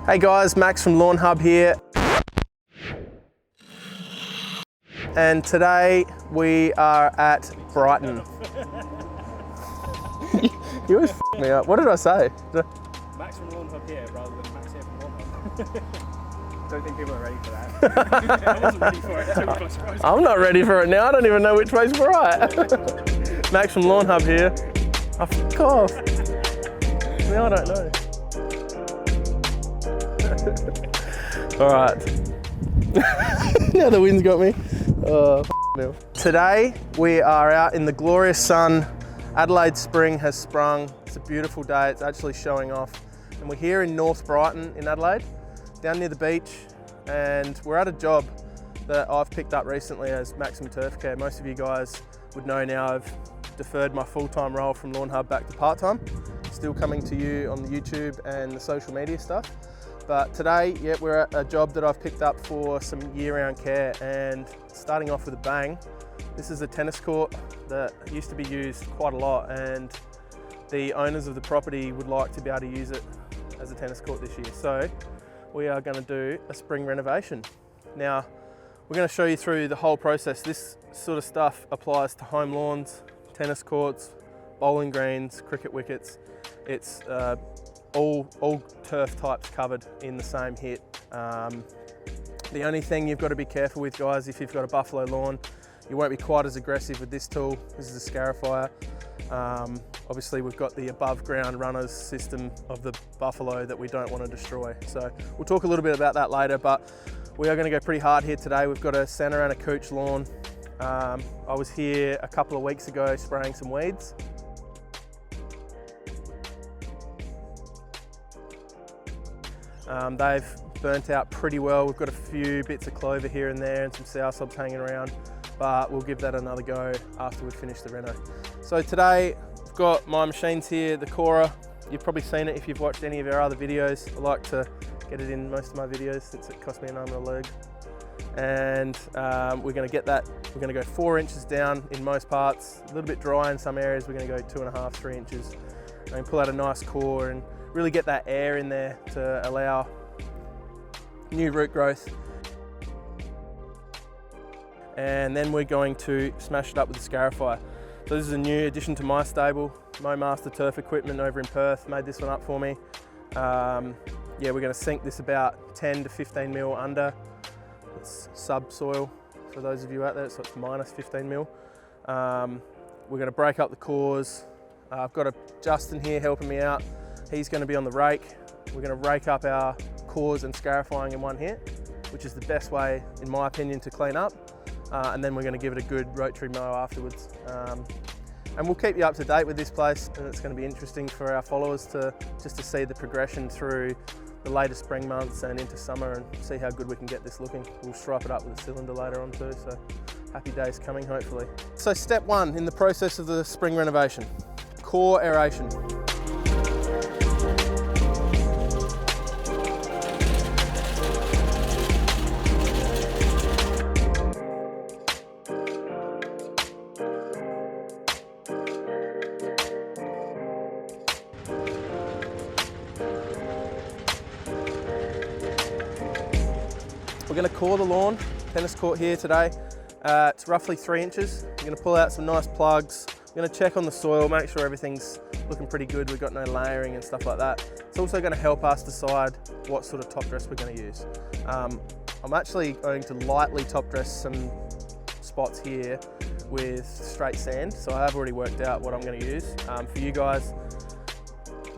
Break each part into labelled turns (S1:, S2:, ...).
S1: Hey guys, Max from Lawn Hub here. And today we are at Brighton. You always f me up. What did I say?
S2: Max from Lawn Hub here rather than Max here from Lawn Hub. Don't think people are ready for that. I wasn't ready for it, so we're quite surprised.
S1: I'm not ready for it now. I don't even know which way's right. Max from Lawn Hub here. Oh, fuck off. Now I don't know. All right. Now the wind's got me. Oh, f*** Today we are out in the glorious sun. Adelaide spring has sprung. It's a beautiful day. It's actually showing off. And we're here in North Brighton in Adelaide, down near the beach. And we're at a job that I've picked up recently as Maximum Turf Care. Most of you guys would know now I've deferred my full-time role from Lawn Hub back to part-time. Still coming to you on the YouTube and the social media stuff. But today, yeah, we're at a job that I've picked up for some year-round care, and starting off with a bang, this is a tennis court that used to be used quite a lot, and the owners of the property would like to be able to use it as a tennis court this year. So we are going to do a spring renovation. Now, we're going to show you through the whole process. This sort of stuff applies to home lawns, tennis courts, bowling greens, cricket wickets. It's all turf types covered in the same hit. The only thing you've got to be careful with, guys, if you've got a buffalo lawn, you won't be quite as aggressive with this tool. This is a scarifier. Obviously we've got the above ground runners system of the buffalo that we don't want to destroy. So we'll talk a little bit about that later, but we are going to go pretty hard here today. We've got a centre and a couch lawn. I was here a couple of weeks ago spraying some weeds. They've burnt out pretty well. We've got a few bits of clover here and there and some sourshops hanging around, but we'll give that another go after we finish the reno. So today I've got my machines here, the Cora. You've probably seen it if you've watched any of our other videos. I like to get it in most of my videos since it cost me an arm and a leg. And we're going to get that, we're going to go 4 inches down in most parts, a little bit dry in some areas. We're going to go 2.5, 3 inches and pull out a nice core and really get that air in there to allow new root growth. And then we're going to smash it up with the scarifier. So this is a new addition to my stable. MoMaster Turf Equipment over in Perth made this one up for me. Yeah, we're going to sink this about 10 to 15 mil under. It's subsoil for those of you out there, so it's minus 15 mil. We're going to break up the cores. I've got a Justin here helping me out. He's going to be on the rake. We're going to rake up our cores and scarifying in one hit, which is the best way, in my opinion, to clean up. And then we're going to give it a good rotary mow afterwards. And we'll keep you up to date with this place, and it's going to be interesting for our followers to see the progression through the later spring months and into summer and see how good we can get this looking. We'll stripe it up with a cylinder later on too, so happy days coming hopefully. So step 1 in the process of the spring renovation, core aeration. We're going to core the lawn, tennis court here today. It's roughly 3 inches. We're going to pull out some nice plugs. We're going to check on the soil, make sure everything's looking pretty good. We've got no layering and stuff like that. It's also going to help us decide what sort of top dress we're going to use. I'm actually going to lightly top dress some spots here with straight sand. So I have already worked out what I'm going to use. For you guys,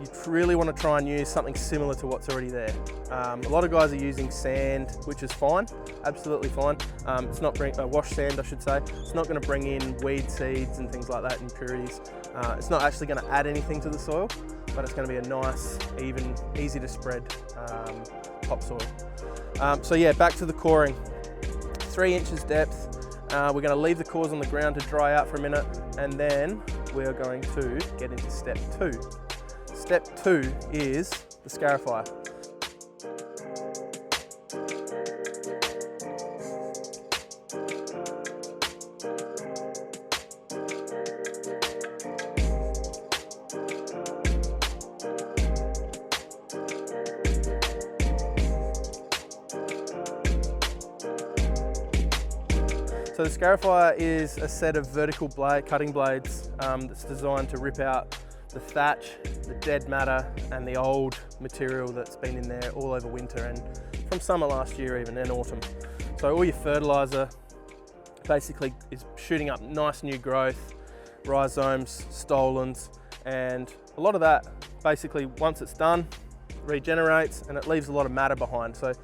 S1: you really want to try and use something similar to what's already there. A lot of guys are using sand, which is fine, absolutely fine. It's not wash sand, I should say. It's not going to bring in weed seeds and things like that, impurities. It's not actually going to add anything to the soil, but it's going to be a nice, even, easy to spread topsoil. So yeah, back to the coring. 3 inches depth. We're going to leave the cores on the ground to dry out for a minute, and then we are going to get into step 2. Step 2 is the scarifier. So the scarifier is a set of vertical cutting blades that's designed to rip out the thatch, the dead matter, and the old material that's been in there all over winter and from summer last year even, and autumn. So all your fertilizer basically is shooting up nice new growth, rhizomes, stolons, and a lot of that basically, once it's done, regenerates and it leaves a lot of matter behind. So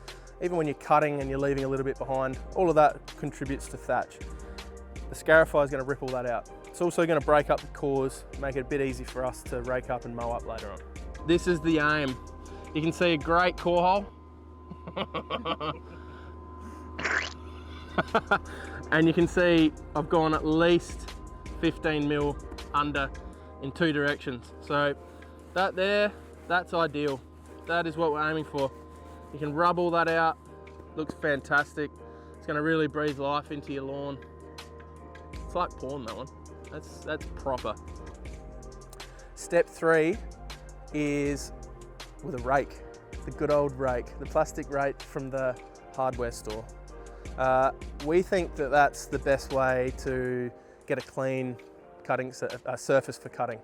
S1: even when you're cutting and you're leaving a little bit behind, all of that contributes to thatch. The scarifier is going to rip all that out. It's also going to break up the cores, make it a bit easy for us to rake up and mow up later on. This is the aim. You can see a great core hole. And you can see I've gone at least 15 mil under in 2 directions. So that there, that's ideal. That is what we're aiming for. You can rub all that out, looks fantastic. It's gonna really breathe life into your lawn. It's like porn, that one. That's proper. Step 3 is with a rake, the good old rake, the plastic rake from the hardware store. We think that that's the best way to get a clean cutting surface for cutting.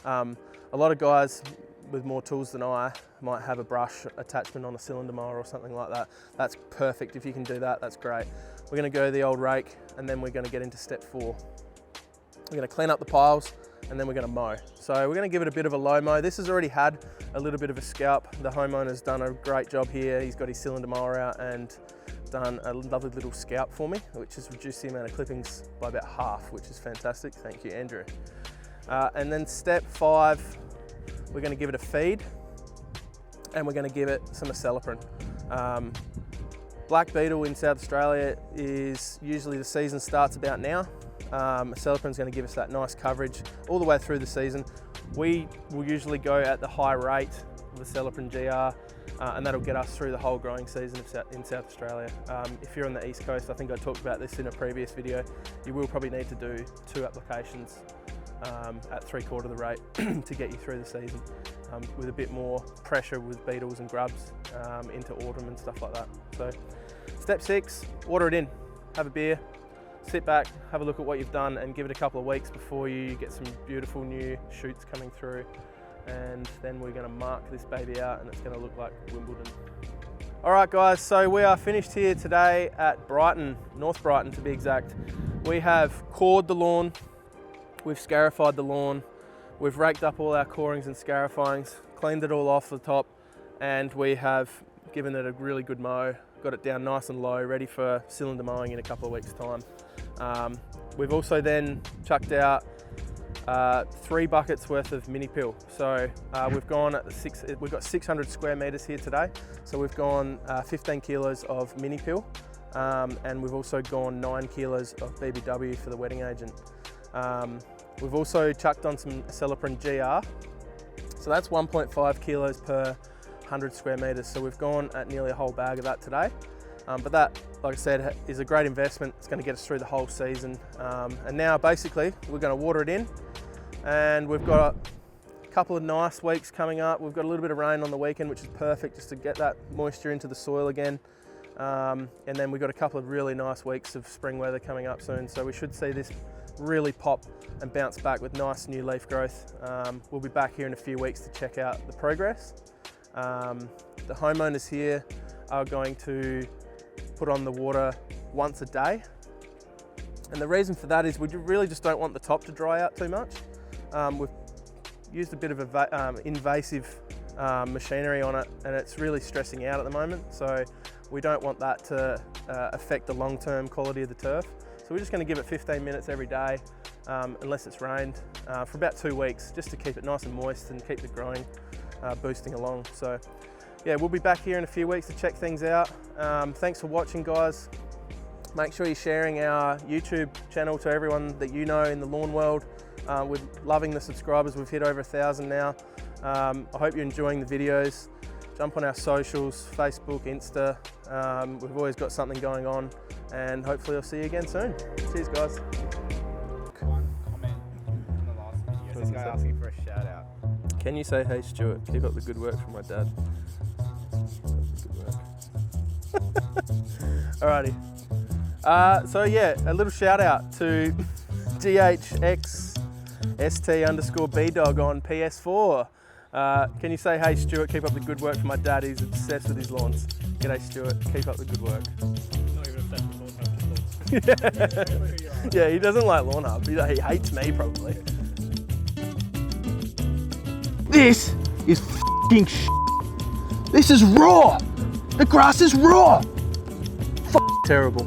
S1: A lot of guys with more tools than I might have a brush attachment on a cylinder mower or something like that. That's perfect. If you can do that, that's great. We're going to go the old rake, and then we're going to get into step 4. We're going to clean up the piles, and then we're going to mow. So we're going to give it a bit of a low mow. This has already had a little bit of a scalp. The homeowner's done a great job here. He's got his cylinder mower out and done a lovely little scalp for me, which has reduced the amount of clippings by about half, which is fantastic. Thank you, Andrew. And then step 5, we're going to give it a feed, and we're going to give it some acelepryn. Black beetle in South Australia is usually the season starts about now. Acelepryn is going to give us that nice coverage all the way through the season. We will usually go at the high rate of acelepryn GR, and that'll get us through the whole growing season in South Australia. If you're on the East Coast, I think I talked about this in a previous video, you will probably need to do 2 applications at 3/4 the rate to get you through the season, with a bit more pressure with beetles and grubs into autumn and stuff like that. So step 6, water it in, have a beer, sit back, have a look at what you've done, and give it a couple of weeks before you get some beautiful new shoots coming through. And then we're going to mark this baby out, and it's going to look like Wimbledon. All right guys, so we are finished here today at Brighton, North Brighton to be exact. We have cored the lawn, we've scarified the lawn, we've raked up all our corings and scarifyings, cleaned it all off the top, and we have given it a really good mow, got it down nice and low, ready for cylinder mowing in a couple of weeks' time. We've also then chucked out 3 buckets worth of mini pill. So we've gone at we've got 600 square meters here today. So we've gone 15 kilos of mini pill, and we've also gone 9 kilos of BBW for the wetting agent. We've also chucked on some acelepryn GR. So that's 1.5 kilos per 100 square meters. So we've gone at nearly a whole bag of that today. But that, like I said, is a great investment. It's going to get us through the whole season. And now basically we're going to water it in, and we've got a couple of nice weeks coming up. We've got a little bit of rain on the weekend, which is perfect just to get that moisture into the soil again. And then we've got a couple of really nice weeks of spring weather coming up soon. So we should see this really pop and bounce back with nice new leaf growth. We'll be back here in a few weeks to check out the progress. The homeowners here are going to put on the water once a day. And the reason for that is we really just don't want the top to dry out too much. We've used a bit of invasive machinery on it, and it's really stressing out at the moment. So we don't want that to affect the long-term quality of the turf. So we're just going to give it 15 minutes every day, unless it's rained, for about 2 weeks, just to keep it nice and moist and keep the growing boosting along. So yeah, we'll be back here in a few weeks to check things out. Thanks for watching, guys. Make sure you're sharing our YouTube channel to everyone that you know in the lawn world. We're loving the subscribers. We've hit over 1,000 now. I hope you're enjoying the videos. Jump on our socials, Facebook, Insta. We've always got something going on, and hopefully I'll see you again soon. Cheers, guys.
S2: One comment in the last video, this guy asking for a shout out.
S1: Can you say, hey Stuart, keep up the good work from my dad? Good work. Alrighty. So yeah, a little shout out to GHXST_BDog on PS4. Can you say, hey Stuart, keep up the good work for my dad, he's obsessed with his lawns. G'day Stuart, keep up the good work.
S2: Not even obsessed with lawn hub.
S1: Yeah, he doesn't like Lawn Hub, he hates me probably. This is f***ing sh**. This is raw! The grass is raw! F***ing terrible.